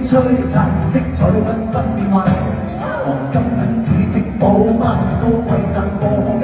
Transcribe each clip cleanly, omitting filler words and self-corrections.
璀璨，色彩繽紛變幻，黃金粉紫色寶馬高貴散過間，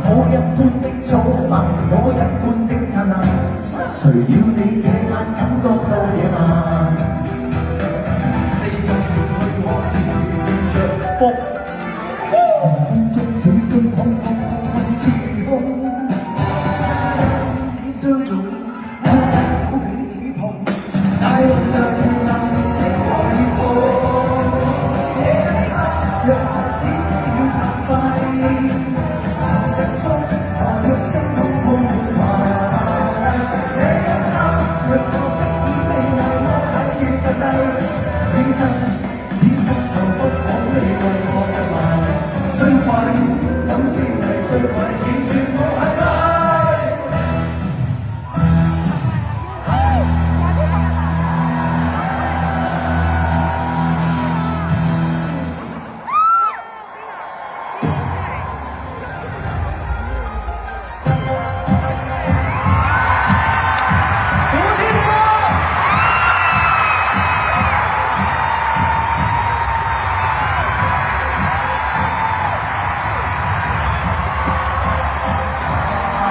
火一般的草蔓，火一般的燦爛，誰料你這晚感覺到野蠻，四季去我自着風，空中這堆空空似空，彼相擁，手彼此碰，大陸就要冷這海風，這一刻讓我閃耀澎湃，從靜中何用聲痛呼喚，這一刻讓我飾演美麗魔體與上帝，此生就不枉你為我着迷，雖怪今次係最為完全無限制。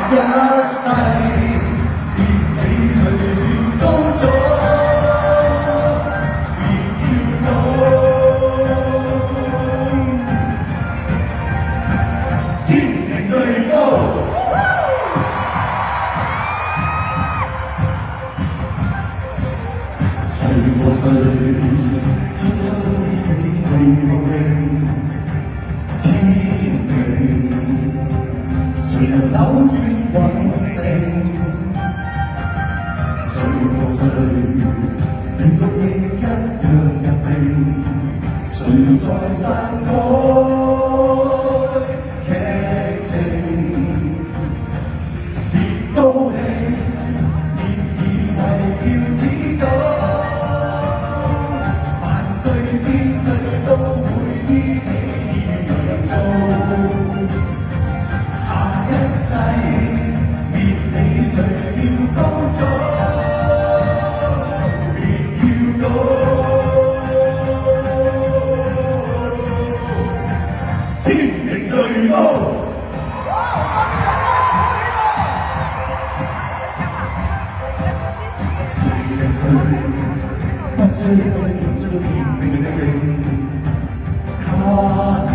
一世別你誰高咗，別要到天命最高。誰和誰終天命，天命誰能扭轉穩靜？誰和誰連綠葉一樣入定？誰在散開劇情？別高興，別以為要知道，萬歲千歲都會依你而做。別理誰要高咗，別要到天命最高。不需要用出天命的卡面，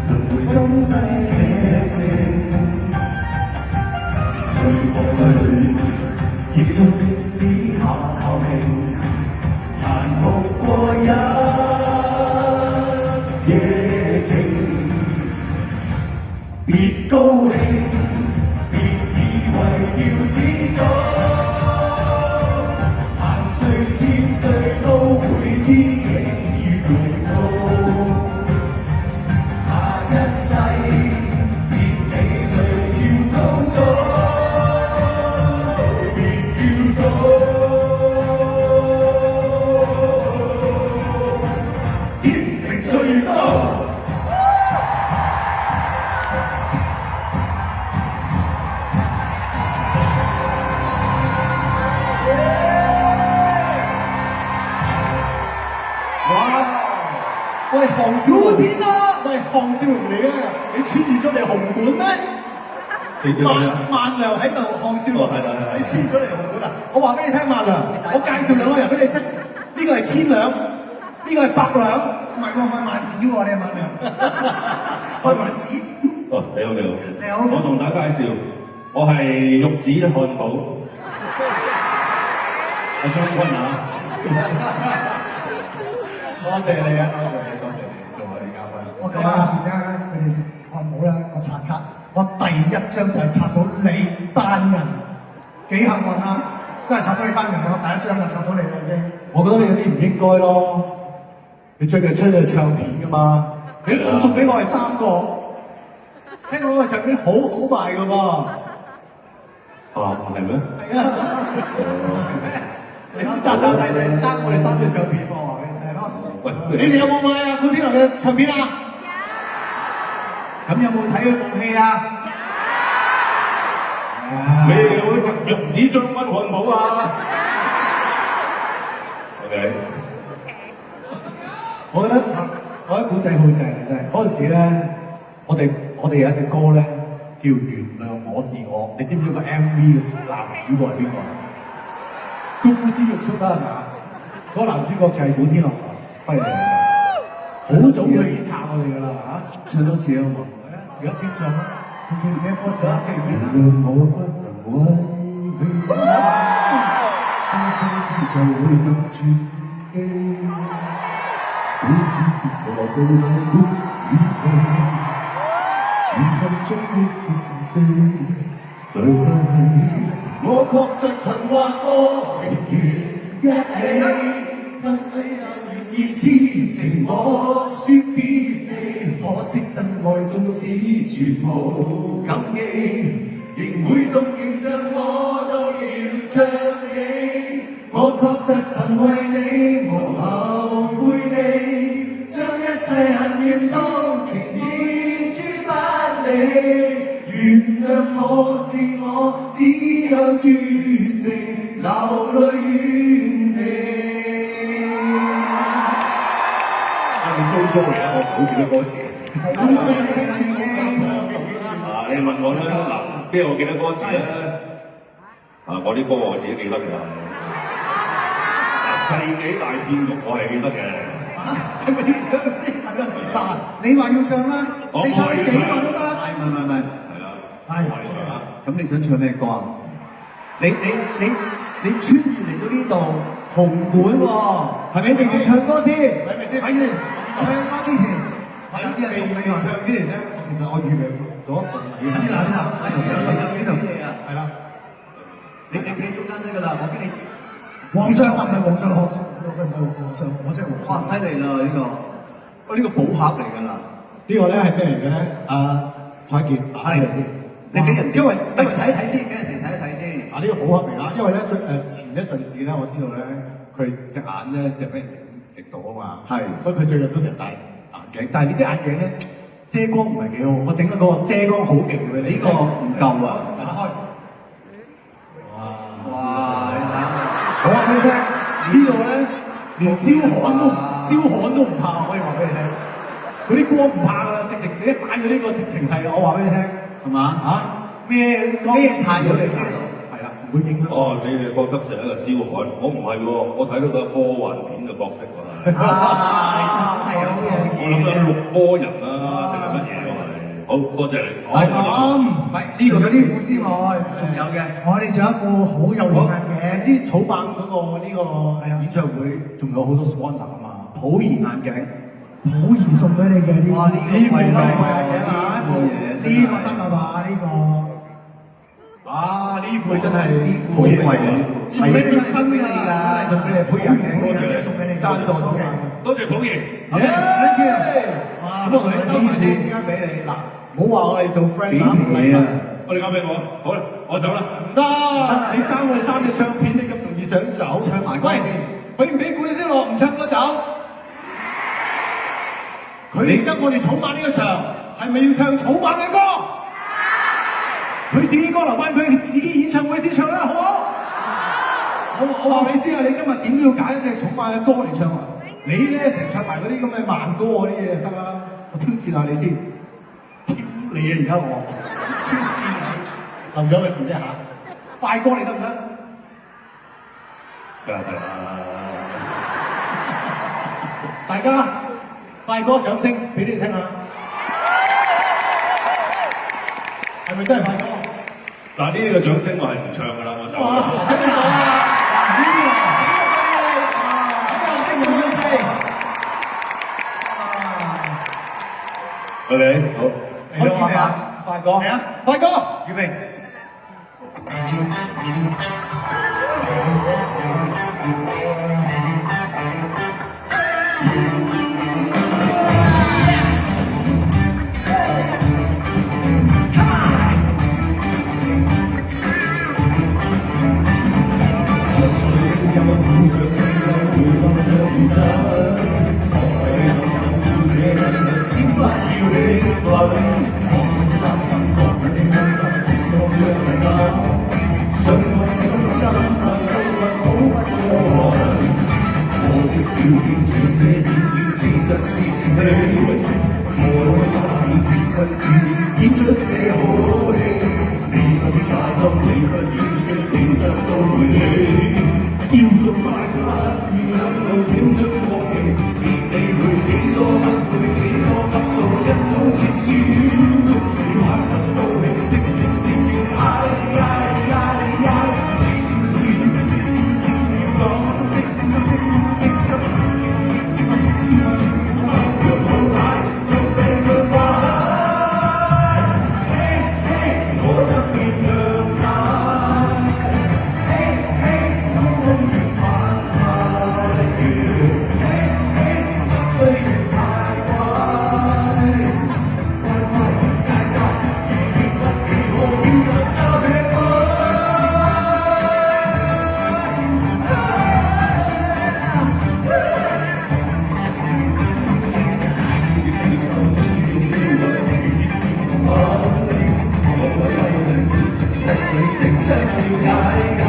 輪迴東西劇情。誰和誰結束歷史下校慶，殘酷過一夜情，別高興，別以為要知咗，萬歲千歲都會依你而高。下一世別理誰要高咗。喂，項少龍天啊！喂，項少龍嚟啊！你穿越咗嚟紅館咩？萬良喺度，項少龍，你穿越咗嚟紅館啊！我話俾你聽，萬良，我介紹兩個人俾你識，呢個係千兩，呢個係百兩，唔係喎，唔係萬子喎，你係萬良，我係萬子。哦，你好，你好，你好，我同大家介紹，我係玉子漢堡，阿將軍啊！多謝你啊！多謝你做我哋嘉賓。我今晚下邊咧，佢哋食漢堡啦，我刷卡，我第一張就係刷到你單人，幾幸運啊！真係刷到你單人，我第一張就刷到你啦已經。我覺得你有啲唔應該咯，你最近出咗唱片㗎嘛？你冇送俾我係3個，聽講個唱片好好賣㗎噃。啊，係咩？係啊！你爭我哋3張唱片喎，話俾你聽咯。喂，你哋有冇買啊？古天樂嘅唱片啊？有。咁有冇睇佢部戲啊？你哋有冇食玉子將軍漢堡啊？ OK，我覺得古仔好正嘅真係。嗰陣時咧，我哋有一隻歌咧叫《原諒我是我》，你知唔知個 MV 嘅男主角係邊個？都呼之欲出啦係嘛？嗰個男主角就係古天樂輝嚟嘅，好早佢已經撐我哋㗎啦嚇。唱多次啊好冇？係啊，而家清唱啦。記唔記得歌詞啊？記唔記得？原諒我不能為你，當初先就會咁傳奇。彼此接和到兩沒遠距，緣分終於別地對不起。我確實曾話過永遠一起，但你也願意痴情我說別離，可惜真愛縱使全無感激，仍會動搖着我都要唱起。我確實曾為你無後悔地，將一切恨怨都情置諸百里。原諒我是我，只有絕情流淚怨你。你 so sorry 啊，我唔好記得歌詞。你問我咧，嗱，邊個記得歌詞咧？我啲歌我自己記得㗎。世紀大騙局我係記得嘅。係咪要唱先？嗱，你話要唱啦，你唱幾個都得。唔係。係啦，係。我哋唱啦。咁你想唱咩歌啊？你穿越嚟到呢度紅館喎，係咪？你先唱歌先，咪先？唱歌之前，係呢啲係送俾我。唱之前咧，其實我預備咗一份禮物。呢度，係啦。你企中間得㗎啦，我俾你。皇上啊，唔係皇上，唔係皇上，我真係皇上。哇！犀利啦呢個，呢個寶盒嚟㗎啦。呢個咧係咩嚟嘅咧？蔡傑打嚟先。你俾人，因為睇一睇先，俾人哋睇一睇先。呢個寶盒嚟啦，因為咧前一陣子咧，我知道咧佢隻眼咧就俾人直到啊嘛。係，所以佢最近都成日戴眼鏡。但係呢啲眼鏡咧遮光唔係幾好，我整咗個遮光好勁嘅，你呢個唔夠啊！打開。哇！你睇下，我話俾你聽，呢個咧連燒焊都唔怕，可以話俾你聽。佢啲光唔怕㗎，直情你一戴咗呢個，直情係我話俾你聽。係嘛？咩光太咗你知道？係啦，唔會影響。哦，你哋覺得就係一個燒焊，我唔係喎，我睇到個科幻片嘅角色喎。係有啲我諗緊綠魔人啦，定係乜嘢喎？好多謝你。唔係呢個有啲副之外，仲有嘅。我哋仲有一副好有型嘅，之草蜢嗰個呢個演唱會，仲有好多 sponsor 啊嘛。普怡眼鏡。好易送俾你嘅呢個，呢個貴嘅嘛，呢個得啊嘛，呢個，呢副真係好貴嘅，送俾你真俾你㗎，真係送俾你，普怡嘅送俾你，贊助送嘅，多謝普怡。thank you。咁我同你收埋先，點解俾你？嗱，唔好話我哋做 friend 啊，唔係啊，我哋交俾我，好啦，我走啦。唔得，你爭我哋3隻唱片，你咁容易想走？唱埋歌先，俾唔俾古天樂唔唱歌走？佢嚟得我哋草蜢呢個場，係咪要唱草蜢嘅歌？佢自己歌留翻佢自己演唱會先唱啦，好唔好？我話你先啊，你今日點都要揀一隻草蜢嘅歌嚟唱啊！你咧成日唱埋嗰啲咁嘅慢歌嗰啲嘢就得啦，我挑戰下你先。挑你啊！而家我挑戰你，留咗個字啫嚇。快歌你得唔得？大家。快歌掌聲俾你哋聽下，係咪真係快歌？嗱，呢個掌聲我係唔唱㗎啦，我走。哇！聽到啦，掌聲用咗機。OK，好，開始未啊？快歌，係啊，快歌，預備。要說誠實做回你，要做快就不願兩路請出過期，別理會幾多分貝幾多級數一早切算，你玩得高興即興接應，嗌嗌嗌嗌，要講即即即即用好奶用這句話，我側邊讓奶，空中越澎湃，雖然太快，快快快快，越不幾可要更加別快。即將要解救，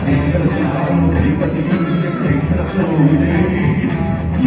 你不要做，你不要說誠實做你。